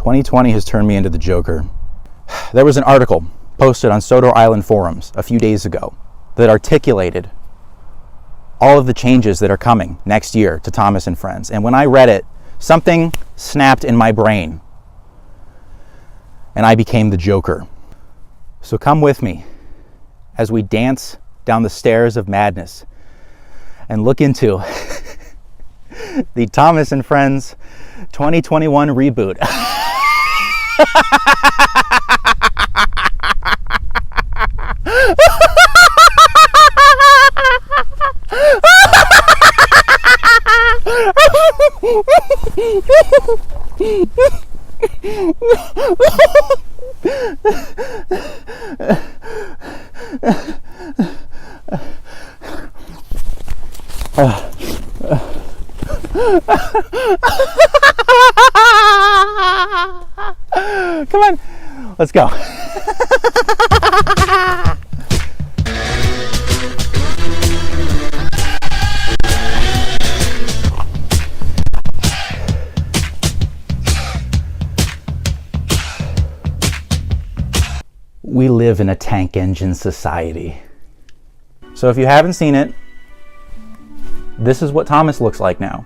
2020 has turned me into the Joker. There was an article posted on Sodor Island forums a few days ago that articulated all of the changes that are coming next year to Thomas and Friends. And when I read it, something snapped in my brain and I became the Joker. So come with me as we dance down the stairs of madness and look into the Thomas and Friends 2021 reboot. Come on, let's go. We live in a tank engine society. So if you haven't seen it, this is what Thomas looks like now.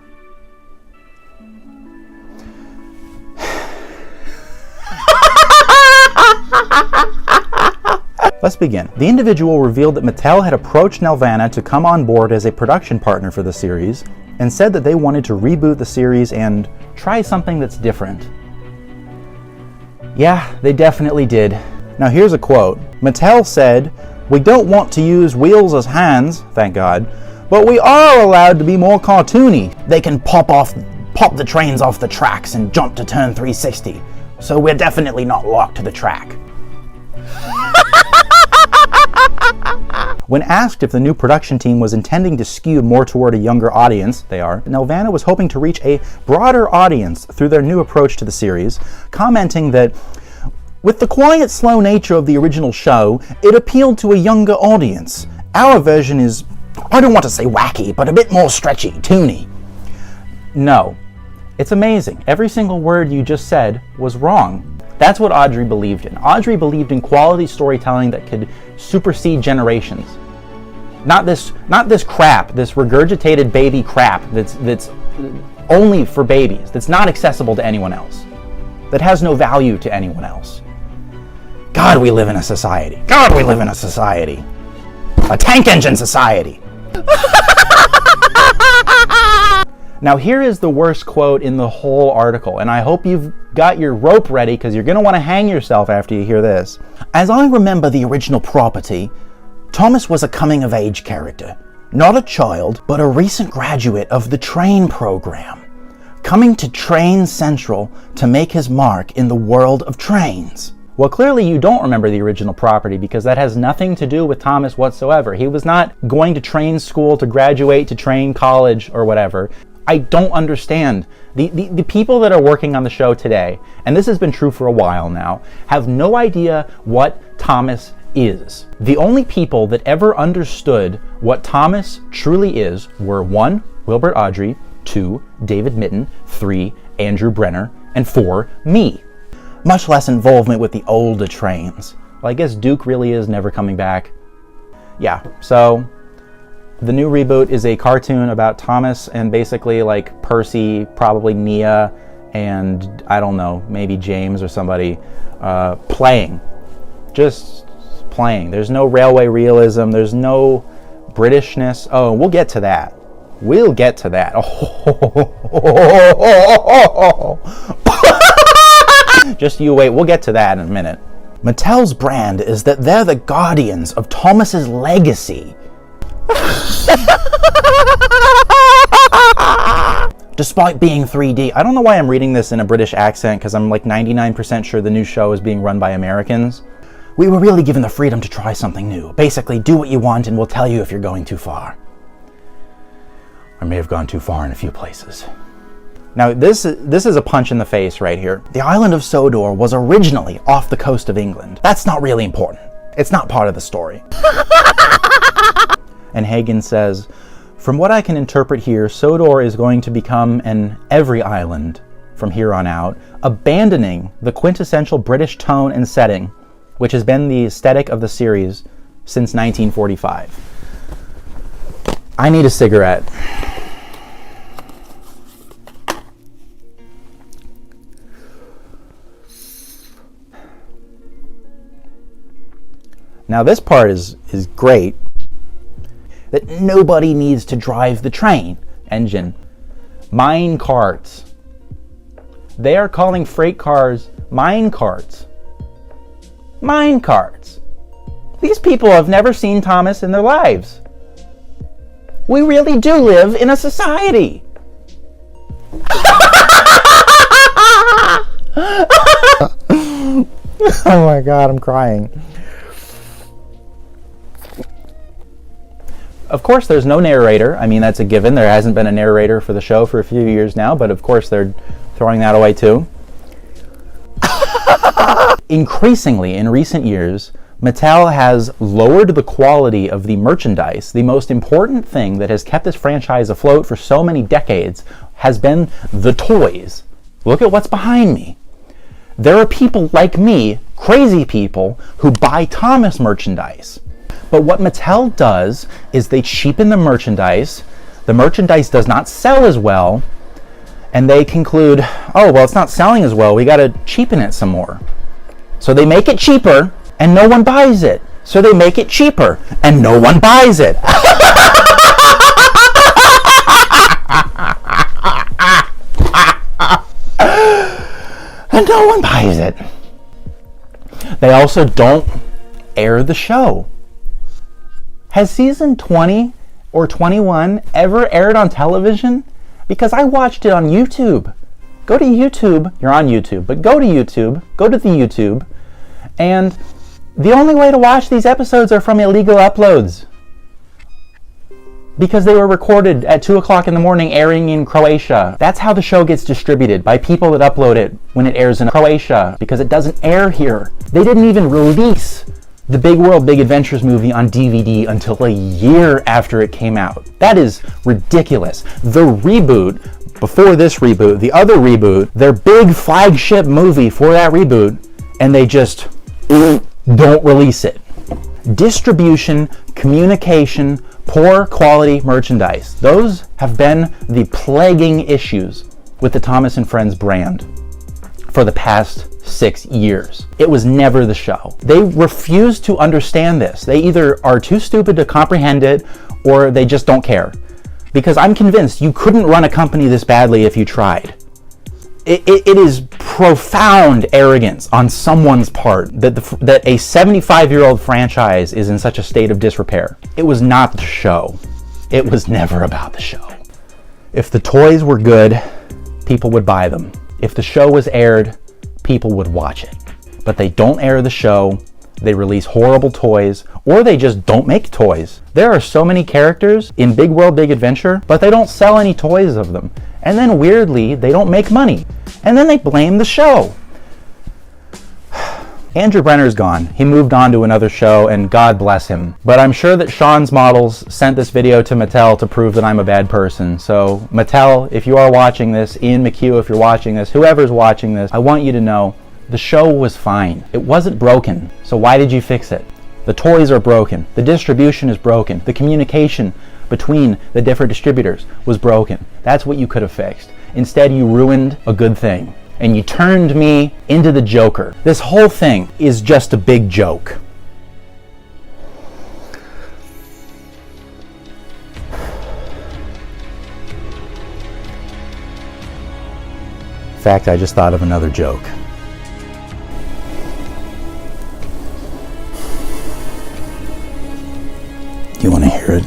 Let's begin. The individual revealed that Mattel had approached Nelvana to come on board as a production partner for the series and said that they wanted to reboot the series and try something that's different. Yeah, they definitely did. Now here's a quote. Mattel said, "We don't want to use wheels as hands, thank God, but we are allowed to be more cartoony. They can pop the trains off the tracks and jump to turn 360. So we're definitely not locked to the track." When asked if the new production team was intending to skew more toward a younger audience, they are, Nelvana was hoping to reach a broader audience through their new approach to the series, commenting that with the quiet, slow nature of the original show, it appealed to a younger audience. Our version is, I don't want to say wacky, but a bit more stretchy, toony. No. It's amazing. Every single word you just said was wrong. That's what Audrey believed in. Audrey believed in quality storytelling that could supersede generations. Not this crap, this regurgitated baby crap that's only for babies, that's not accessible to anyone else, that has no value to anyone else. God, we live in a society. God, we live in a society. A tank engine society. Now here is the worst quote in the whole article, and I hope you've got your rope ready because you're going to want to hang yourself after you hear this. As I remember the original property, Thomas was a coming-of-age character. Not a child, but a recent graduate of the train program, coming to Train Central to make his mark in the world of trains. Well, clearly you don't remember the original property because that has nothing to do with Thomas whatsoever. He was not going to train school to graduate to train college or whatever. I don't understand. The people that are working on the show today, and this has been true for a while now, have no idea what Thomas is. The only people that ever understood what Thomas truly is were 1, Wilbert Audrey, 2, David Mitten, 3, Andrew Brenner, and 4, me. Much less involvement with the older trains. Well, I guess Duke really is never coming back. Yeah, so the new reboot is a cartoon about Thomas and basically like Percy, probably Nia, and I don't know, maybe James or somebody playing. Just playing. There's no railway realism. There's no Britishness. Oh, we'll get to that. We'll get to that. Just you wait. We'll get to that in a minute. Mattel's brand is that they're the guardians of Thomas's legacy. Despite being 3D. I don't know why I'm reading this in a British accent because I'm like 99% sure the new show is being run by Americans. We were really given the freedom to try something new. Basically, do what you want and we'll tell you if you're going too far. I may have gone too far in a few places. Now, this is a punch in the face right here. The island of Sodor was originally off the coast of England. That's not really important. It's not part of the story. And Hagen says, from what I can interpret here, Sodor is going to become an every island from here on out, abandoning the quintessential British tone and setting, which has been the aesthetic of the series since 1945. I need a cigarette. Now this part is great, that nobody needs to drive the train engine. Mine carts. They are calling freight cars mine carts. Mine carts. These people have never seen Thomas in their lives. We really do live in a society. Oh my God, I'm crying. Of course, there's no narrator. I mean, that's a given. There hasn't been a narrator for the show for a few years now, but of course they're throwing that away too. Increasingly, in recent years, Mattel has lowered the quality of the merchandise. The most important thing that has kept this franchise afloat for so many decades has been the toys. Look at what's behind me. There are people like me, crazy people, who buy Thomas merchandise. But what Mattel does is they cheapen the merchandise. The merchandise does not sell as well, and they conclude, oh, well, it's not selling as well. We got to cheapen it some more. So they make it cheaper, and no one buys it. So they make it cheaper, and no one buys it. And no one buys it. They also don't air the show. Has season 20 or 21 ever aired on television? Because I watched it on YouTube. Go to YouTube. You're on YouTube, but go to YouTube. Go to the YouTube. And the only way to watch these episodes are from illegal uploads. Because they were recorded at 2 o'clock in the morning airing in Croatia. That's how the show gets distributed, by people that upload it when it airs in Croatia, because it doesn't air here. They didn't even release the Big World, Big Adventures movie on DVD until a year after it came out. That is ridiculous. The reboot, before this reboot, the other reboot, their big flagship movie for that reboot, and they just don't release it. Distribution, communication, poor quality merchandise. Those have been the plaguing issues with the Thomas & Friends brand for the past 6 years. It was never the show. They refuse to understand this. They either are too stupid to comprehend it, or they just don't care. Because I'm convinced you couldn't run a company this badly if you tried. It is profound arrogance on someone's part that a 75-year-old franchise is in such a state of disrepair. It was not the show. It was never about the show. If the toys were good, people would buy them. If the show was aired, people would watch it. But they don't air the show, they release horrible toys, or they just don't make toys. There are so many characters in Big World, Big Adventure, but they don't sell any toys of them. And then weirdly, they don't make money. And then they blame the show. Andrew Brenner's gone. He moved on to another show, and God bless him. But I'm sure that Sean's Models sent this video to Mattel to prove that I'm a bad person. So Mattel, if you are watching this, Ian McHugh, if you're watching this, whoever's watching this, I want you to know the show was fine. It wasn't broken. So why did you fix it? The toys are broken. The distribution is broken. The communication between the different distributors was broken. That's what you could have fixed. Instead, you ruined a good thing. And you turned me into the Joker. This whole thing is just a big joke. In fact, I just thought of another joke. Do you want to hear it?